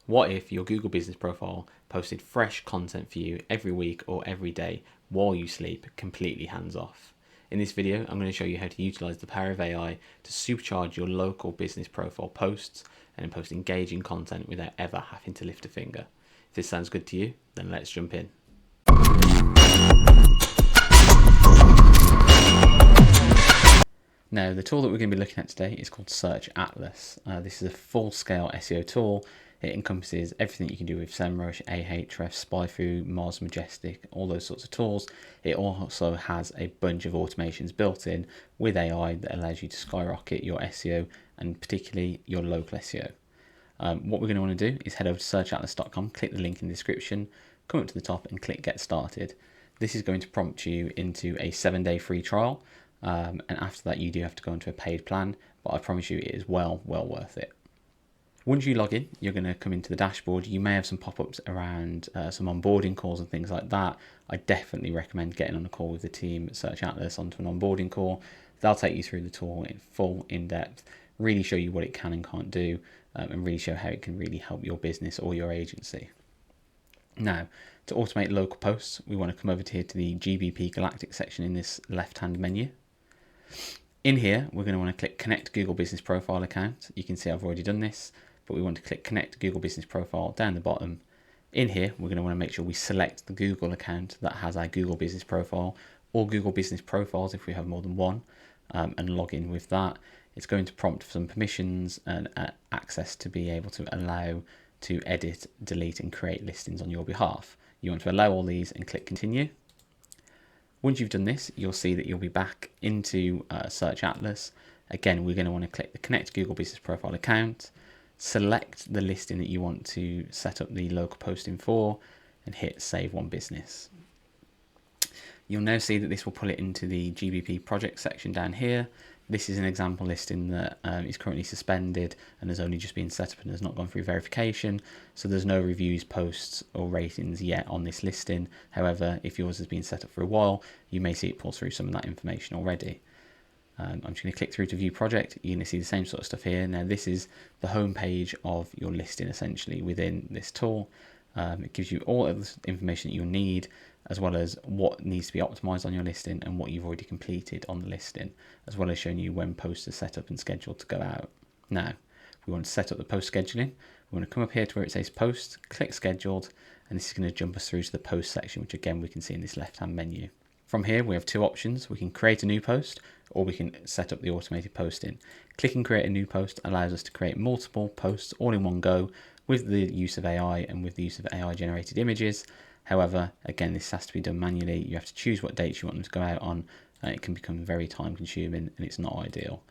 What if your Google Business Profile posted fresh content for you every week or every day while you sleep, completely hands off? In this video, I'm going to show you how to utilize the power of AI to supercharge your local business profile posts and post engaging content without ever having to lift a finger. If this sounds good to you, then let's jump in. Now, the tool that we're going to be looking at today is called Search Atlas. This is a full-scale SEO tool. It encompasses everything you can do with SEMrush, Ahrefs, SpyFu, Mars Majestic, all those sorts of tools. It also has a bunch of automations built in with AI that allows you to skyrocket your SEO and particularly your local SEO. What we're going to want to do is head over to searchatlas.com, click the link in the description, come up to the top and click Get Started. This is going to prompt you into a 7-day free trial. And after that you do have to go into a paid plan, but I promise you it is well worth it. Once you log in, you're going to come into the dashboard. You may have some pop-ups around some onboarding calls and things like that. I definitely recommend getting on a call with the team at Search Atlas onto an onboarding call. They'll take you through the tool in full, in-depth, really show you what it can and can't do, and really show how it can really help your business or your agency. Now, to automate local posts, we want to come over here to the GBP Galactic section in this left-hand menu. In here, we're going to want to click Connect Google Business Profile account. You can see I've already done this, but we want to click Connect Google Business Profile down the bottom. In here, we're going to want to make sure we select the Google account that has our Google Business Profile or Google Business Profiles if we have more than one, and log in with that. It's going to prompt for some permissions and access to be able to allow to edit, delete and create listings on your behalf. You want to allow all these and click Continue. Once you've done this, you'll see that you'll be back into Search Atlas. Again, we're going to want to click the Connect Google Business Profile account, select the listing that you want to set up the local posting for, and hit Save One Business. You'll now see that this will pull it into the GBP project section down here. This is an example listing that is currently suspended and has only just been set up and has not gone through verification. So there's no reviews, posts or ratings yet on this listing. However, if yours has been set up for a while, you may see it pull through some of that information already. I'm just going to click through to view project. You're going to see the same sort of stuff here. Now this is the home page of your listing essentially within this tool. It gives you all of the information that you'll need, as well as what needs to be optimized on your listing and what you've already completed on the listing, as well as showing you when posts are set up and scheduled to go out. Now, we want to set up the post scheduling. We want to come up here to where it says post, click scheduled, and this is going to jump us through to the post section, which again we can see in this left-hand menu. From here, we have two options. We can create a new post, or we can set up the automated posting. Clicking create a new post allows us to create multiple posts all in one go with the use of AI and with the use of AI generated images. However, again, this has to be done manually. You have to choose what dates you want them to go out on, and it can become very time consuming and it's not ideal.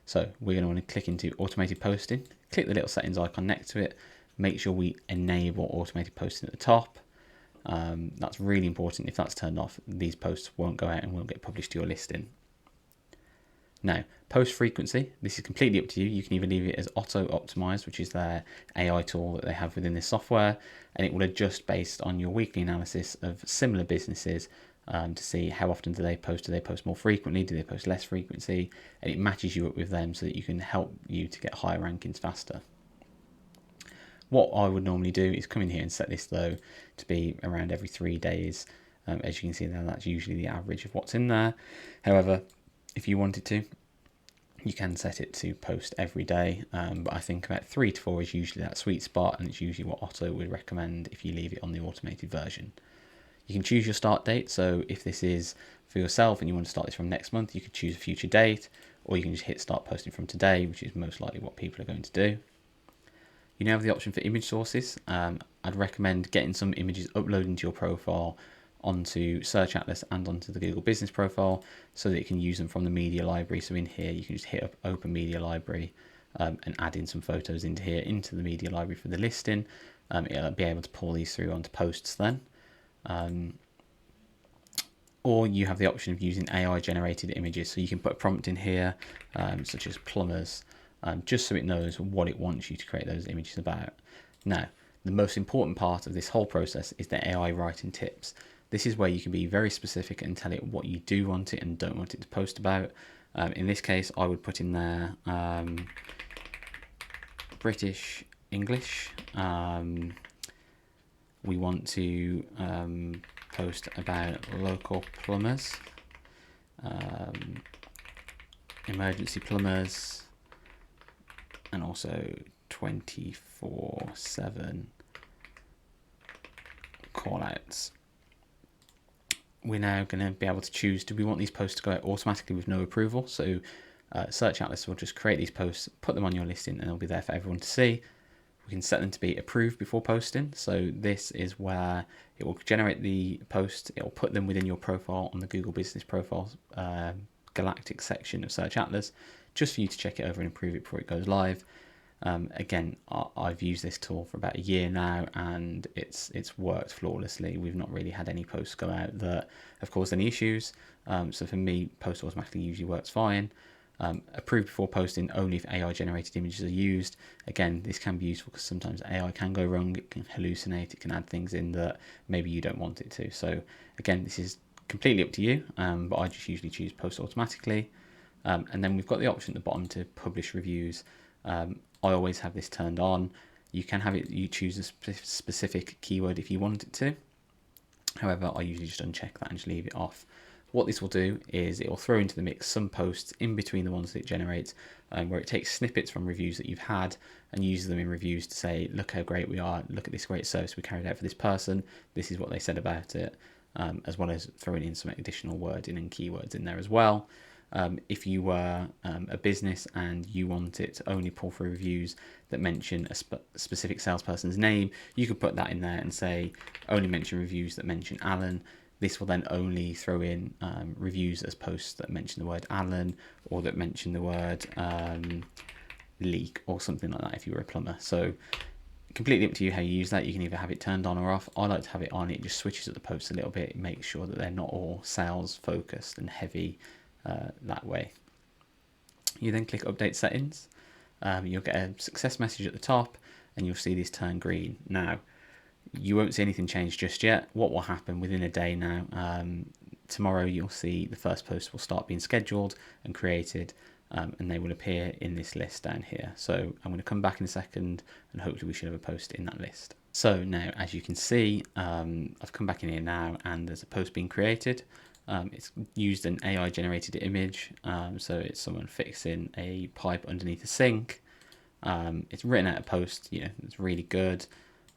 So we're going to want to click into automated posting, click the little settings icon next to it, make sure we enable automated posting at the top. That's really important. If that's turned off, these posts won't go out and won't get published to your listing. Now, post frequency, this is completely up to you. You can either leave it as auto optimized, which is their AI tool that they have within this software, and it will adjust based on your weekly analysis of similar businesses to see how often do they post more frequently, do they post less frequency, and it matches you up with them so that you can help you to get higher rankings faster. What I would normally do is come in here and set this though to be around every 3 days. As you can see there, that's usually the average of what's in there. However, if you wanted to, you can set it to post every day, but I think about 3 to 4 is usually that sweet spot, and it's usually what Otto would recommend if you leave it on the automated version. You can choose your start date, so if this is for yourself and you want to start this from next month, you could choose a future date, or you can just hit start posting from today, which is most likely what people are going to do. You now have the option for image sources. I'd recommend getting some images uploaded into your profile onto Search Atlas and onto the Google Business Profile so that you can use them from the media library. So in here you can just hit up open media library and add in some photos into here into the media library for the listing. It'll be able to pull these through onto posts then. Or you have the option of using AI generated images, so you can put a prompt in here such as plumbers, just so it knows what it wants you to create those images about. Now, the most important part of this whole process is the AI writing tips. This is where you can be very specific and tell it what you do want it and don't want it to post about. In this case, I would put in there British English. We want to post about local plumbers, emergency plumbers, and also 24/7 call outs. We're now going to be able to choose, do we want these posts to go out automatically with no approval? So Search Atlas will just create these posts, put them on your listing, and they'll be there for everyone to see. We can set them to be approved before posting. So this is where it will generate the post, it will put them within your profile on the Google Business Profile Galactic section of Search Atlas, just for you to check it over and approve it before it goes live. Again, I've used this tool for about a year now, and it's worked flawlessly. We've not really had any posts go out that have caused any issues. So for me, post automatically usually works fine. Approved before posting only if AI generated images are used. Again, this can be useful because sometimes AI can go wrong, it can hallucinate, it can add things in that maybe you don't want it to. So again, this is completely up to you, but I just usually choose post automatically. And then we've got the option at the bottom to publish reviews. I always have this turned on. You can have it, you choose a specific keyword if you want it to. However, I usually just uncheck that and just leave it off. What this will do is it will throw into the mix some posts in between the ones that it generates, where it takes snippets from reviews that you've had and uses them in reviews to say, look how great we are, look at this great service we carried out for this person, this is what they said about it, as well as throwing in some additional wording and keywords in there as well. If you were a business and you want it to only pull through reviews that mention a specific salesperson's name, you could put that in there and say, only mention reviews that mention Alan. This will then only throw in reviews as posts that mention the word Alan or that mention the word leak or something like that if you were a plumber. So completely up to you how you use that. You can either have it turned on or off. I like to have it on. It just switches up the posts a little bit. It makes sure that they're not all sales focused and heavy that way. You then click Update Settings. You'll get a success message at the top and you'll see this turn green. Now, you won't see anything change just yet. What will happen within a day now, tomorrow you'll see the first post will start being scheduled and created, and they will appear in this list down here. So I'm going to come back in a second and hopefully we should have a post in that list. So now, as you can see, I've come back in here now and there's a post being created. It's used an AI generated image, so it's someone fixing a pipe underneath a sink. It's written out a post, it's really good.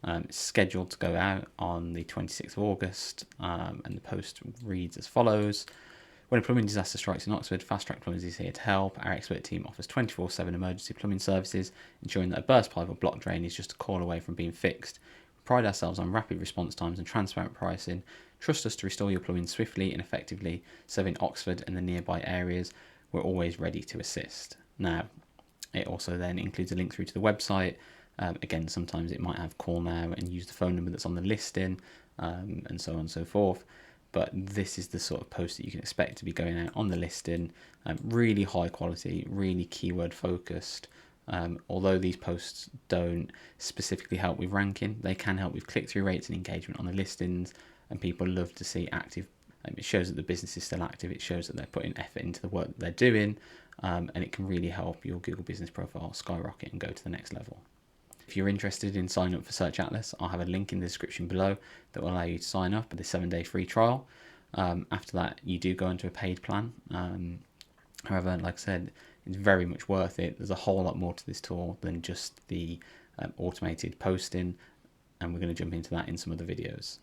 It's scheduled to go out on the 26th of August, and the post reads as follows. When a plumbing disaster strikes in Oxford, Fast Track Plumbers is here to help. Our expert team offers 24/7 emergency plumbing services, ensuring that a burst pipe or blocked drain is just a call away from being fixed. We pride ourselves on rapid response times and transparent pricing. Trust us to restore your plumbing swiftly and effectively, serving Oxford and the nearby areas. We're always ready to assist. Now, it also then includes a link through to the website. Again, sometimes it might have call now and use the phone number that's on the listing, and so on and so forth. But this is the sort of post that you can expect to be going out on the listing. Really high quality, really keyword focused. Although these posts don't specifically help with ranking, they can help with click-through rates and engagement on the listings, and people love to see active. It shows that the business is still active, it shows that they're putting effort into the work that they're doing, and it can really help your Google Business Profile skyrocket and go to the next level. If you're interested in signing up for Search Atlas, I'll have a link in the description below that will allow you to sign up with a 7-day free trial. After that, you do go into a paid plan. However, like I said, it's very much worth it. There's a whole lot more to this tool than just the automated posting, and we're going to jump into that in some other videos.